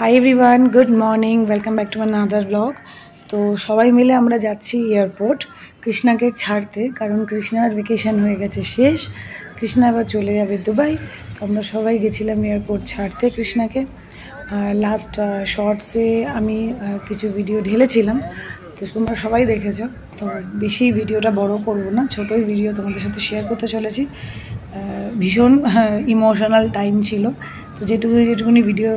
Hi everyone, good morning, welcome back to my another blog. তো সবাই মিলে আমরা যাচ্ছি এয়ারপোর্ট কৃষ্ণাকে ছাড়তে, কারণ কৃষ্ণার ভেকেশন হয়ে গেছে শেষ। কৃষ্ণা আবার চলে যাবে দুবাই। তো আমরা সবাই গেছিলাম এয়ারপোর্ট ছাড়তে কৃষ্ণাকে। লাস্ট শর্টসে আমি কিছু ভিডিও ঢেলেছিলাম, তো তোমরা সবাই দেখেছো। তো বেশি ভিডিওটা বড় করবো না, ছোটোই ভিডিও তোমাদের সাথে শেয়ার করতে চলেছি। ভীষণ ইমোশনাল টাইম ছিল, তো যেটুকুনি ভিডিও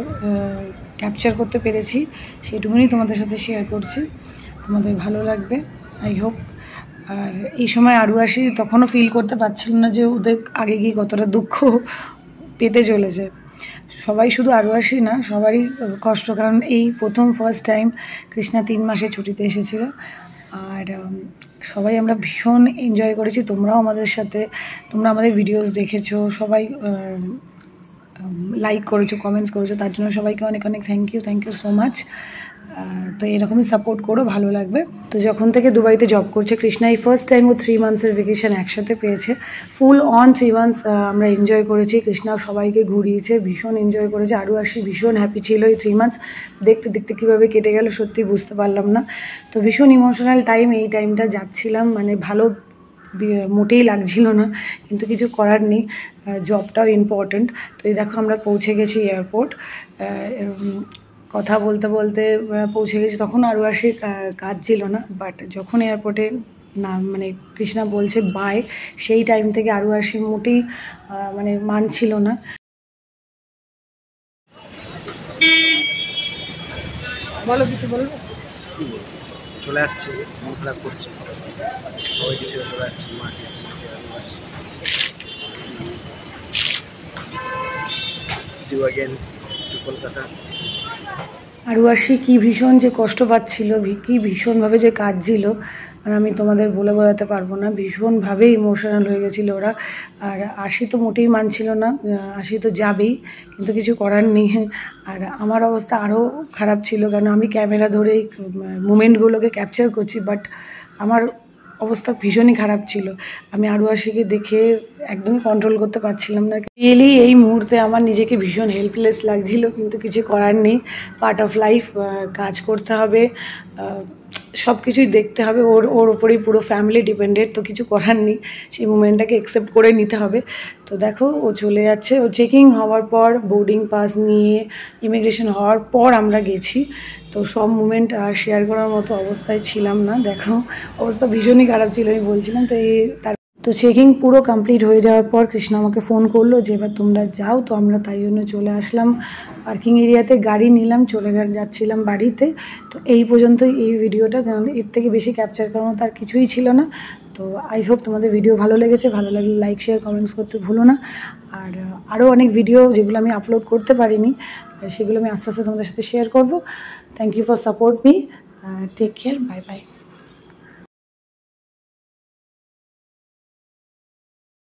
ক্যাপচার করতে পেরেছি সেটুকুনি তোমাদের সাথে শেয়ার করছি। তোমাদের ভালো লাগবে আই হোপ। আর এই সময় আরও আসি, তখনও ফিল করতে পারছিলাম না যে ওদের আগে গিয়ে কতটা দুঃখ পেতে চলেছে। সবাই শুধু আরও আসি না, সবারই কষ্ট, কারণ এই প্রথম ফার্স্ট টাইম কৃষ্ণা 3 মাসের ছুটিতে এসেছিলো। আর সবাই আমরা ভীষণ এনজয় করেছি। তোমরাও আমাদের সাথে, তোমরা আমাদের ভিডিওস দেখেছো, সবাই লাইক করেছো, কমেন্টস করেছো, তার জন্য সবাইকে অনেক অনেক থ্যাংক ইউ সো মাচ। তো এরকমই সাপোর্ট করো, ভালো লাগবে। তো যখন থেকে দুবাইতে জব করছে কৃষ্ণা, এই ফার্স্ট টাইম ও 3 মান্থসের ভেকেশন একসাথে পেয়েছে। ফুল অন 3 মান্থস আমরা এনজয় করেছি। কৃষ্ণা সবাইকে ঘুরিয়েছে, ভীষণ এনজয় করেছে। আরও আসি ভীষণ হ্যাপি ছিল। এই 3 মান্থস দেখতে দেখতে কীভাবে কেটে গেল সত্যি বুঝতে পারলাম না। তো ভীষণ ইমোশনাল টাইম, এই টাইমটা যাচ্ছিলাম, মানে ভালো মোটেই লাগছিল না, কিন্তু কিছু করার নেই, জবটাও ইম্পর্ট্যান্ট। তো এই দেখো আমরা পৌঁছে গেছি এয়ারপোর্ট। কথা বলতে বলতে পৌঁছে গেছি, তখন আরও আসি কাজ ছিল না, বাট যখন এয়ারপোর্টে না মানে কৃষ্ণা বলছে বাই, সেই টাইম থেকে আরও আসি মোটেই মানে মানছিল না। বলো, কিছু বলবো? চলে যাচ্ছে, মন খারাপ করছে, সবাই কিছু চলে যাচ্ছে মাঠে see you again to Kolkata. আরও আসি কি ভীষণ যে কষ্ট পাচ্ছিল, কি ভীষণভাবে যে কাঁদছিল, মানে আমি তোমাদের বলে বোঝাতে পারবো না। ভীষণভাবে ইমোশনাল হয়ে গেছিলো ওরা। আর আশি তো মোটেই মানছিল না, আশি তো যাবেই, কিন্তু কিছু করার নেই। আর আমার অবস্থা আরও খারাপ ছিল, কারণ আমি ক্যামেরা ধরেই মুমেন্টগুলোকে ক্যাপচার করছি, বাট আমার অবস্থা ভীষণই খারাপ ছিল। আমি আরও আশিকে দেখে একদমই কন্ট্রোল করতে পারছিলাম না। রিয়েলি এই মুহূর্তে আমার নিজেকে ভীষণ হেল্পলেস লাগছিল, কিন্তু কিছু করার নেই। পার্ট অফ লাইফ, কাজ করতে হবে, সব কিছুই দেখতে হবে। ওর ওপরেই পুরো ফ্যামিলি ডিপেন্ডেন্ট, তো কিছু করার নেই, সেই মুমেন্টটাকে অ্যাকসেপ্ট করে নিতে হবে। তো দেখো ও চলে যাচ্ছে। ও চেকিং হওয়ার পর, বোর্ডিং পাস নিয়ে ইমিগ্রেশন হওয়ার পর আমরা গেছি। তো সব মুমেন্ট শেয়ার করার মতো অবস্থায় ছিলাম না। দেখো অবস্থা ভীষণই খারাপ ছিল, আমি বলছিলাম। তো চেকিং পুরো কমপ্লিট হয়ে যাওয়ার পর কৃষ্ণা আমাকে ফোন করলো যে এবার তোমরা যাও। তো আমরা তাই জন্য চলে আসলাম পার্কিং এরিয়াতে, গাড়ি নিলাম, চলে যাচ্ছিলাম বাড়িতে। তো এই পর্যন্তই এই ভিডিওটা, কারণ এর থেকে বেশি ক্যাপচার করার মতো আর কিছুই ছিল না। তো আই হোপ তোমাদের ভিডিও ভালো লেগেছে। ভালো লাগলে লাইক শেয়ার কমেন্টস করতে ভুলো না। আর আরও অনেক ভিডিও যেগুলো আমি আপলোড করতে পারিনি, সেগুলো আমি আস্তে আস্তে তোমাদের সাথে শেয়ার করবো। Thank you for support me. Take care, bye by.